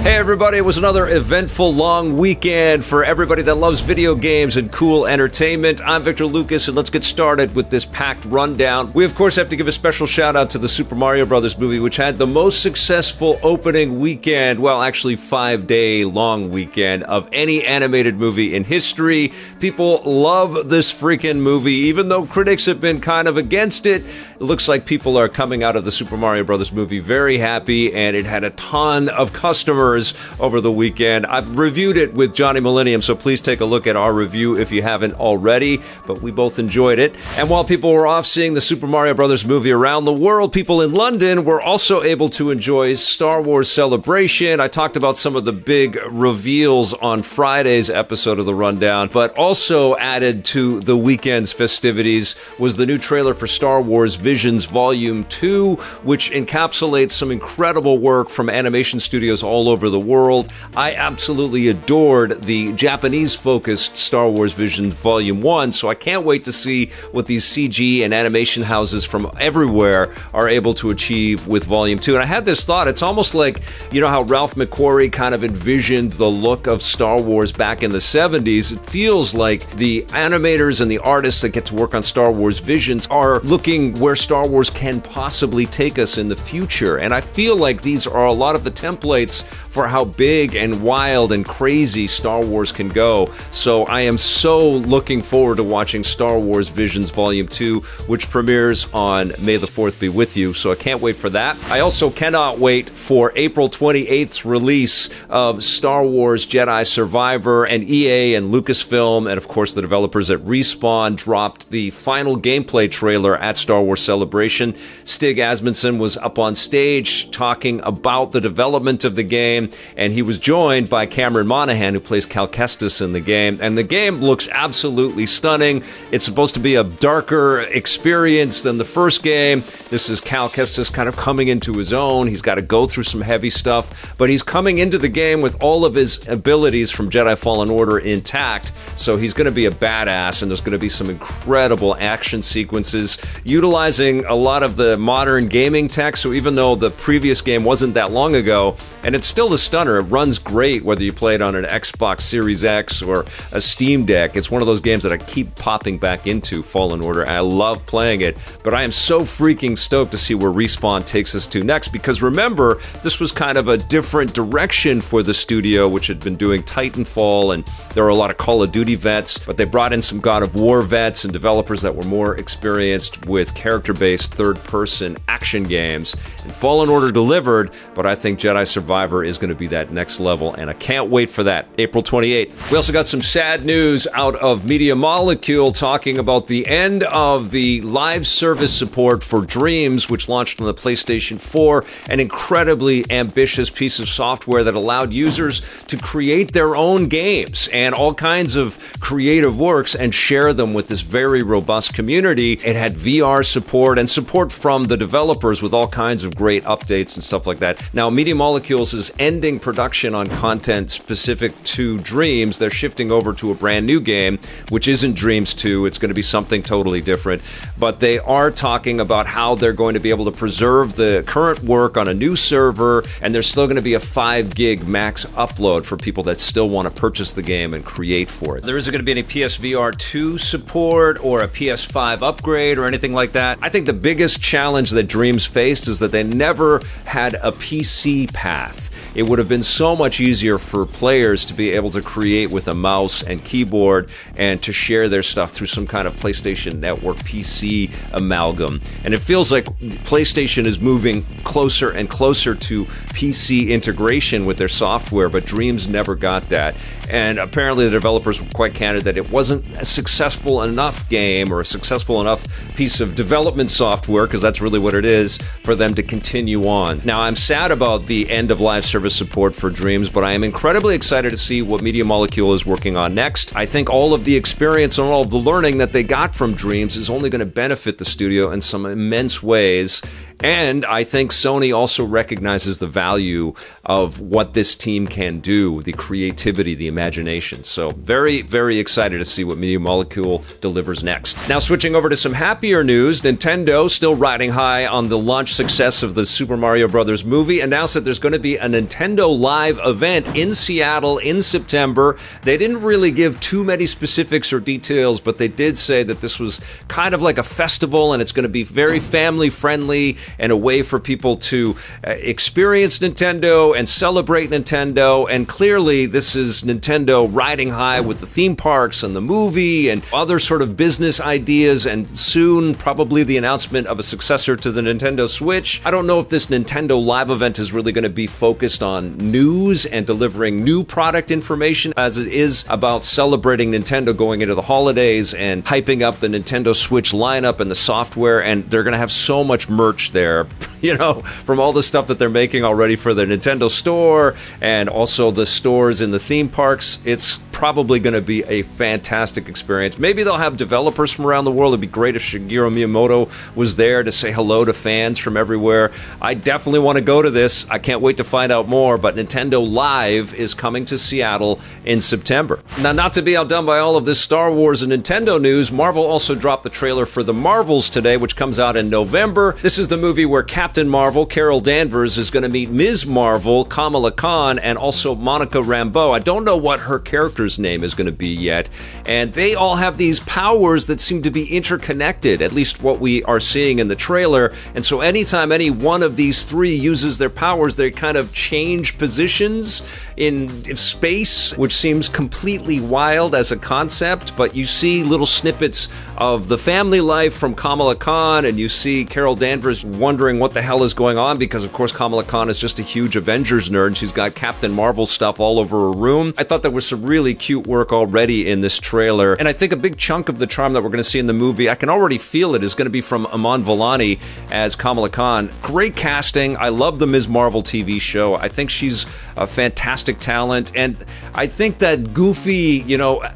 Hey everybody, it was another eventful long weekend for everybody that loves video games and cool entertainment. I'm Victor Lucas, and let's get started with this packed rundown. We of course have to give a special shout out to the Super Mario Bros. Movie, which had the most successful opening weekend, well actually 5-day long weekend, of any animated movie in history. People love this freaking movie, even though critics have been kind of against it. It looks like people are coming out of the Super Mario Bros. Movie very happy, and it had a ton of customers over the weekend. I've reviewed it with Johnny Millennium, so please take a look at our review if you haven't already, but we both enjoyed it. And while people were off seeing the Super Mario Bros. Movie around the world, people in London were also able to enjoy Star Wars Celebration. I talked about some of the big reveals on Friday's episode of The Rundown, but also added to the weekend's festivities was the new trailer for Star Wars Visions Volume 2, which encapsulates some incredible work from animation studios all over the world. I absolutely adored the Japanese-focused Star Wars Visions Volume 1, so I can't wait to see what these CG and animation houses from everywhere are able to achieve with Volume 2. And I had this thought, it's almost like, you know how Ralph McQuarrie kind of envisioned the look of Star Wars back in the 70s? It feels like the animators and the artists that get to work on Star Wars Visions are looking where Star Wars can possibly take us in the future. And I feel like these are a lot of the templates for how big and wild and crazy Star Wars can go. So I am so looking forward to watching Star Wars Visions Volume 2, which premieres on May the 4th be with you. So I can't wait for that. I also cannot wait for April 28th's release of Star Wars Jedi Survivor, and EA and Lucasfilm, and of course the developers at Respawn dropped the final gameplay trailer at Star Wars Celebration. Stig Asmussen was up on stage talking about the development of the game, and he was joined by Cameron Monaghan, who plays Cal Kestis in the game, and the game looks absolutely stunning. It's supposed to be a darker experience than the first game. This is Cal Kestis kind of coming into his own. He's got to go through some heavy stuff, but he's coming into the game with all of his abilities from Jedi Fallen Order intact, so he's going to be a badass, and there's going to be some incredible action sequences utilizing a lot of the modern gaming tech. So even though the previous game wasn't that long ago, and it's still a stunner, it runs great whether you play it on an Xbox Series X or a Steam Deck. It's one of those games that I keep popping back into, Fallen Order, and I love playing it, but I am so freaking stoked to see where Respawn takes us to next, because remember, this was kind of a different direction for the studio, which had been doing Titanfall, and there are a lot of Call of Duty vets, but they brought in some God of War vets and developers that were more experienced with character-based third-person action games, and Fallen Order delivered, but I think Jedi Survivor is going to be that next level, and I can't wait for that. April 28th. We also got some sad news out of Media Molecule talking about the end of the live service support for Dreams, which launched on the PlayStation 4, an incredibly ambitious piece of software that allowed users to create their own games and all kinds of creative works and share them with this very robust community. It had VR support and support from the developers with all kinds of great updates and stuff like that. Now, Media Molecules is ending production on content specific to Dreams. They're shifting over to a brand new game, which isn't Dreams 2. It's going to be something totally different. But they are talking about how they're going to be able to preserve the current work on a new server, and there's still going to be a 5 gig max upload for people that still want to purchase the game and create for it. There isn't going to be any PSVR 2 support or a PS5 upgrade or anything like that. I think the biggest challenge that Dreams faced is that they never had a PC path. It would have been so much easier for players to be able to create with a mouse and keyboard and to share their stuff through some kind of PlayStation Network PC amalgam. And it feels like PlayStation is moving closer and closer to PC integration with their software, but Dreams never got that. And apparently the developers were quite candid that it wasn't a successful enough game or a successful enough piece of development software, because that's really what it is, for them to continue on. Now, I'm sad about the end of live service support for Dreams, but I am incredibly excited to see what Media Molecule is working on next. I think all of the experience and all of the learning that they got from Dreams is only going to benefit the studio in some immense ways, And I think Sony also recognizes the value of what this team can do, the creativity, the imagination. So very, very excited to see what Media Molecule delivers next. Now switching over to some happier news, Nintendo, still riding high on the launch success of the Super Mario Bros. Movie, announced that there's going to be a Nintendo Live event in Seattle in September. They didn't really give too many specifics or details, but they did say that this was kind of like a festival and it's going to be very family friendly and a way for people to experience Nintendo and celebrate Nintendo. And clearly this is Nintendo riding high with the theme parks and the movie and other sort of business ideas, and soon probably the announcement of a successor to the Nintendo Switch. I don't know if this Nintendo Live event is really going to be focused on news and delivering new product information as it is about celebrating Nintendo going into the holidays and hyping up the Nintendo Switch lineup and the software. And they're going to have so much merch there, from all the stuff that they're making already for the Nintendo Store and also the stores in the theme parks. It's probably going to be a fantastic experience. Maybe they'll have developers from around the world. It'd be great if Shigeru Miyamoto was there to say hello to fans from everywhere. I definitely want to go to this. I can't wait to find out more, but Nintendo Live is coming to Seattle in September. Now, not to be outdone by all of this Star Wars and Nintendo news, Marvel also dropped the trailer for The Marvels today, which comes out in November. This is the movie where Captain Marvel, Carol Danvers, is going to meet Ms. Marvel, Kamala Khan, and also Monica Rambeau. I don't know what her character's name is going to be yet, and they all have these powers that seem to be interconnected, at least what we are seeing in the trailer. And so anytime any one of these three uses their powers, they kind of change positions in space, which seems completely wild as a concept. But you see little snippets of the family life from Kamala Khan, and you see Carol Danvers wondering what the hell is going on, because of course Kamala Khan is just a huge Avengers nerd and she's got Captain Marvel stuff all over her room. I thought there was some really cute work already in this trailer, and I think a big chunk of the charm that we're going to see in the movie, I can already feel it, is going to be from Iman Vellani as Kamala Khan. Great casting. I love the Ms. Marvel TV show. I think she's a fantastic talent, and I think that goofy,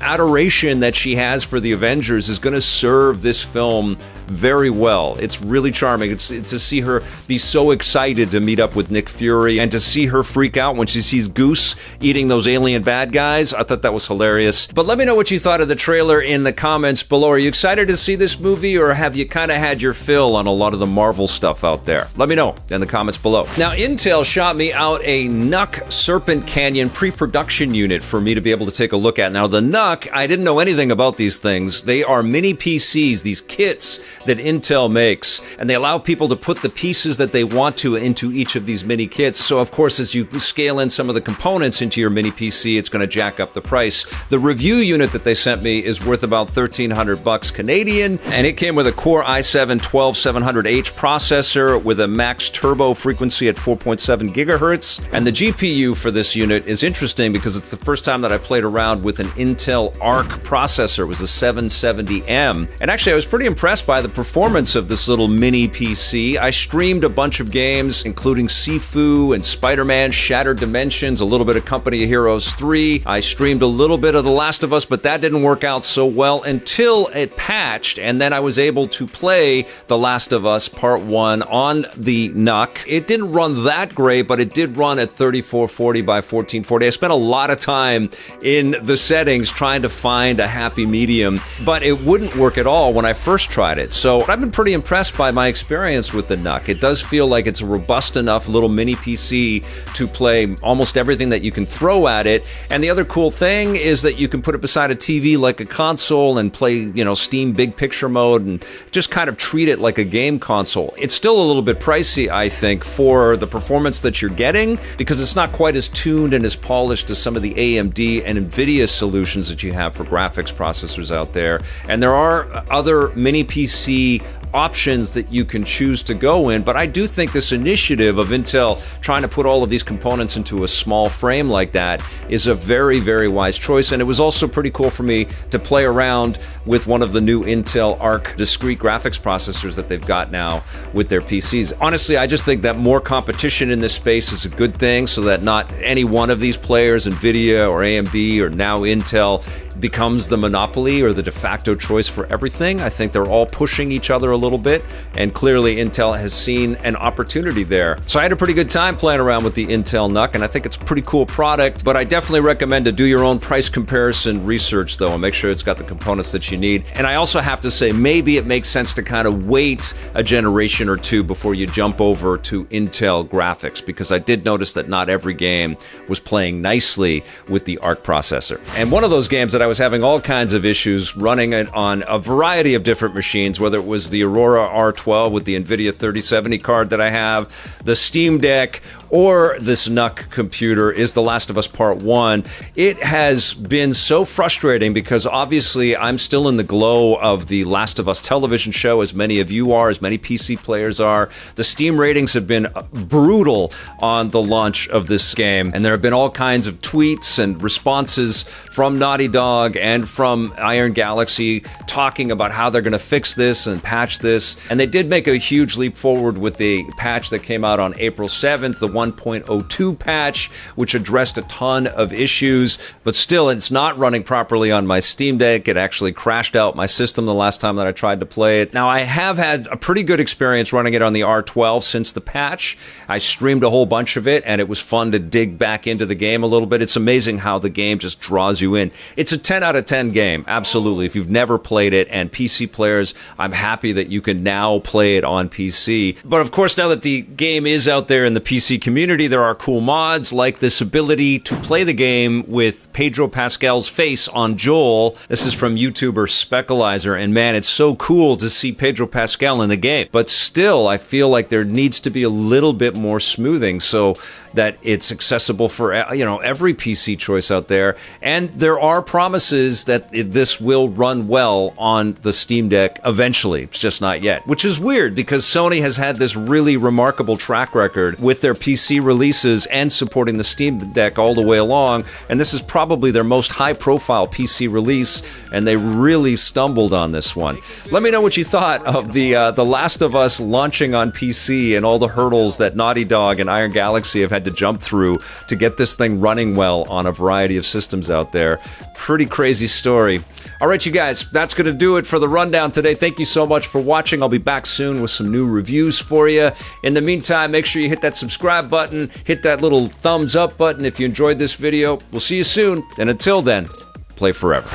adoration that she has for the Avengers is going to serve this film very well. It's really charming. It's to see her be so excited to meet up with Nick Fury and to see her freak out when she sees Goose eating those alien bad guys. I thought that was hilarious. But let me know what you thought of the trailer in the comments below. Are you excited to see this movie, or have you kind of had your fill on a lot of the Marvel stuff out there? Let me know in the comments below. Now, Intel shot me out a NUC Serpent Canyon pre-production unit for me to be able to take a look at. Now, the NUC, I didn't know anything about these things. They are mini PCs, these kits that Intel makes, and they allow people to put the pieces that they want to into each of these mini kits. So of course, as you scale in some of the components into your mini PC, it's going to jack up the price. The review unit that they sent me is worth about $1,300 Canadian, and it came with a Core i7-12700H processor with a max turbo frequency at 4.7 gigahertz. And the GPU for this unit is interesting because it's the first time that I played around with an Intel Arc processor. It was the 770M, and actually I was pretty impressed by the performance of this little mini PC. I streamed a bunch of games, including Sifu and Spider-Man Shattered Dimensions, a little bit of Company of Heroes 3. I streamed a little bit of The Last of Us, but that didn't work out so well until it patched, and then I was able to play The Last of Us Part 1 on the NUC. It didn't run that great, but it did run at 3440 by 1440. I spent a lot of time in the settings trying to find a happy medium, but it wouldn't work at all when I first tried it. So I've been pretty impressed by my experience with the NUC. It does feel like it's a robust enough little mini PC to play almost everything that you can throw at it. And the other cool thing is that you can put it beside a TV like a console and play, Steam Big Picture mode and just kind of treat it like a game console. It's still a little bit pricey, I think, for the performance that you're getting, because it's not quite as tuned and as polished as some of the AMD and NVIDIA solutions that you have for graphics processors out there. And there are other mini PC options that you can choose to go in, but I do think this initiative of Intel trying to put all of these components into a small frame like that is a very, very wise choice. And it was also pretty cool for me to play around with one of the new Intel Arc discrete graphics processors that they've got now with their PCs. Honestly, I just think that more competition in this space is a good thing, so that not any one of these players, NVIDIA or AMD or now Intel, becomes the monopoly or the de facto choice for everything. I think they're all pushing each other a little bit, and clearly Intel has seen an opportunity there. So I had a pretty good time playing around with the Intel NUC, and I think it's a pretty cool product, but I definitely recommend to do your own price comparison research, though, and make sure it's got the components that you need. And I also have to say, maybe it makes sense to kind of wait a generation or two before you jump over to Intel graphics, because I did notice that not every game was playing nicely with the ARC processor. And one of those games that I was having all kinds of issues running it on a variety of different machines, whether it was the Aurora R12 with the NVIDIA 3070 card that I have, the Steam Deck, or this NUC computer, is The Last of Us Part 1. It has been so frustrating because obviously I'm still in the glow of the Last of Us television show, as many of you are, as many PC players are. The Steam ratings have been brutal on the launch of this game, and there have been all kinds of tweets and responses from Naughty Dog and from Iron Galaxy talking about how they're going to fix this and patch this. And they did make a huge leap forward with the patch that came out on April 7th, the 1.02 patch, which addressed a ton of issues, but still it's not running properly on my Steam Deck. It actually crashed out my system the last time that I tried to play it. Now, I have had a pretty good experience running it on the R12 since the patch. I streamed a whole bunch of it, and it was fun to dig back into the game a little bit. It's amazing how the game just draws you in. It's a 10 out of 10 game, absolutely. If you've never played it, and PC players, I'm happy that you can now play it on PC. But of course, now that the game is out there in the PC community, there are cool mods like this ability to play the game with Pedro Pascal's face on Joel. This is from YouTuber Specalizer, and man, it's so cool to see Pedro Pascal in the game. But still, I feel like there needs to be a little bit more smoothing so that it's accessible for, every PC choice out there. And there are promises that this will run well on the Steam Deck eventually. It's just not yet, which is weird because Sony has had this really remarkable track record with their PC releases and supporting the Steam Deck all the way along. And this is probably their most high-profile PC release, and they really stumbled on this one. Let me know what you thought of the Last of Us launching on PC and all the hurdles that Naughty Dog and Iron Galaxy have had to jump through to get this thing running well on a variety of systems out there. Pretty crazy story. All right, you guys, that's going to do it for the rundown today. Thank you so much for watching. I'll be back soon with some new reviews for you. In the meantime, make sure you hit that subscribe button, hit that little thumbs up button if you enjoyed this video. We'll see you soon, and until then, play forever.